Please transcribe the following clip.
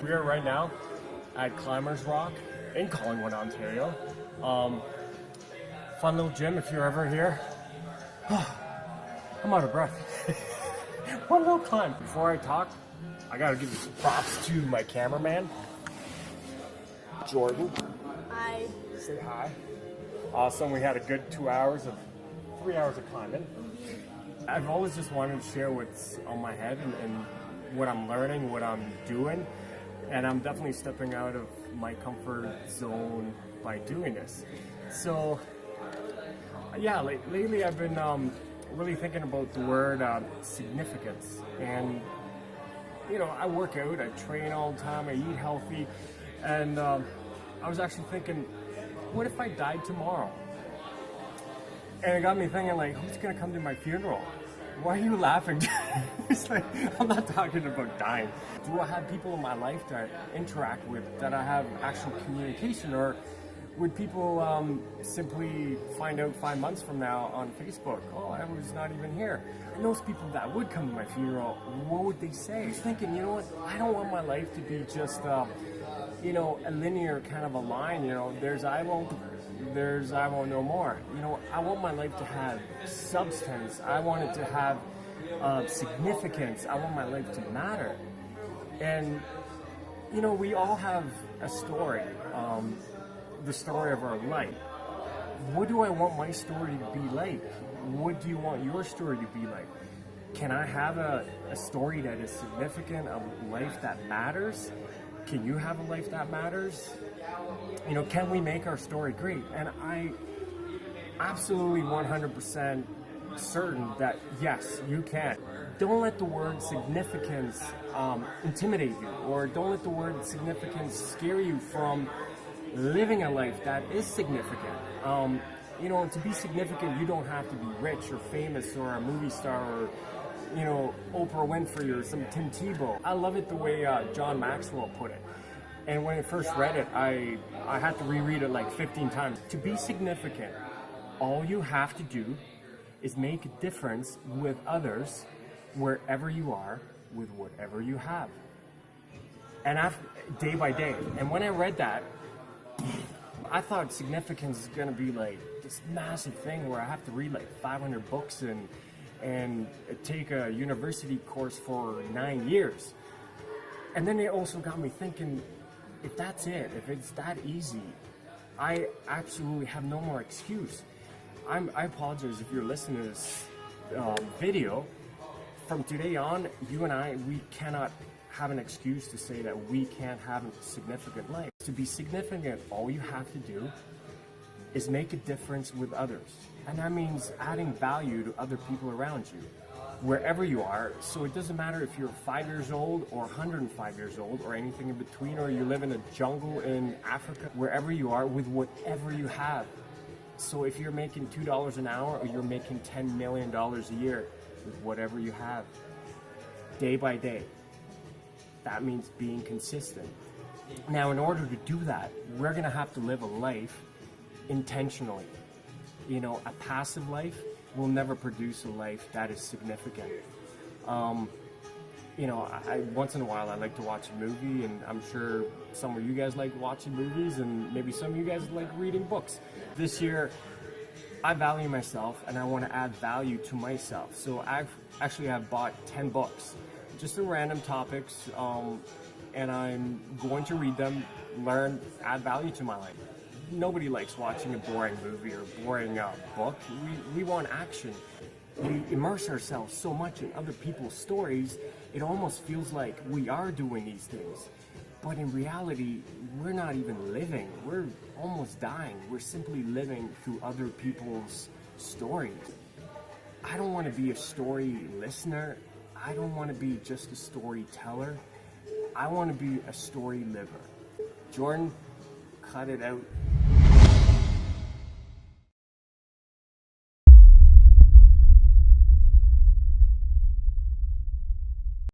We are right now at Climbers Rock in Collingwood, Ontario. Fun little gym if you're ever here. I'm out of breath. One little climb. Before I talk, I gotta give some props to my cameraman, Jordan. Hi. Say hi. Awesome. We had a good 3 hours of climbing. I've always just wanted to share what's on my head and what I'm learning, what I'm doing, and I'm definitely stepping out of my comfort zone by doing this. So, yeah, lately I've been really thinking about the word significance. And, you know, I work out, I train all the time, I eat healthy, and I was actually thinking, what if I died tomorrow? And it got me thinking, like, who's gonna come to my funeral? Why are you laughing? It's like, I'm not talking about dying. Do I have people in my life that I interact with, that I have actual communication, or would people simply find out 5 months from now on Facebook, oh, I was not even here? And those people that would come to my funeral, what would they say? I was thinking, you know what, I don't want my life to be just, you know, a linear kind of a line, you know, there's I won't no more. You know, I want my life to have substance. I want it to have significance. I want my life to matter. And, you know, we all have a story, the story of our life. What do I want my story to be like? What do you want your story to be like? Can I have a story that is significant, a life that matters? Can you have a life that matters? You know, can we make our story great? And I absolutely 100% certain that yes, you can. Don't let the word significance intimidate you, or don't let the word significance scare you from living a life that is significant. You know, to be significant, you don't have to be rich or famous or a movie star or, you know, Oprah Winfrey or some Tim Tebow. I love it the way John Maxwell put it. And when I first read it, I had to reread it like 15 times. To be significant, all you have to do is make a difference with others wherever you are with whatever you have. And day by day. And when I read that, I thought significance is going to be like this massive thing where I have to read like 500 books and take a university course for 9 years. And then it also got me thinking, if that's it, if it's that easy, I absolutely have no more excuse. I apologize if you're listening to this video. From today on, you and I, we cannot have an excuse to say that we can't have a significant life. To be significant, all you have to do is make a difference with others. And that means adding value to other people around you, wherever you are. So it doesn't matter if you're 5 years old or 105 years old or anything in between, or you live in a jungle in Africa, wherever you are with whatever you have. So if you're making $2 an hour or you're making $10 million a year with whatever you have, day by day, that means being consistent. Now, in order to do that, we're gonna have to live a life intentionally. You know, a passive life will never produce a life that is significant. You know, I once in a while I like to watch a movie, and I'm sure some of you guys like watching movies, and maybe some of you guys like reading books. This year, I value myself, and I want to add value to myself. So I've bought 10 books, just in random topics, and I'm going to read them, learn, add value to my life. Nobody likes watching a boring movie or boring book. We want action. We immerse ourselves so much in other people's stories, it almost feels like we are doing these things. But in reality, we're not even living. We're almost dying. We're simply living through other people's stories. I don't want to be a story listener. I don't want to be just a storyteller. I want to be a story liver. Jordan, cut it out.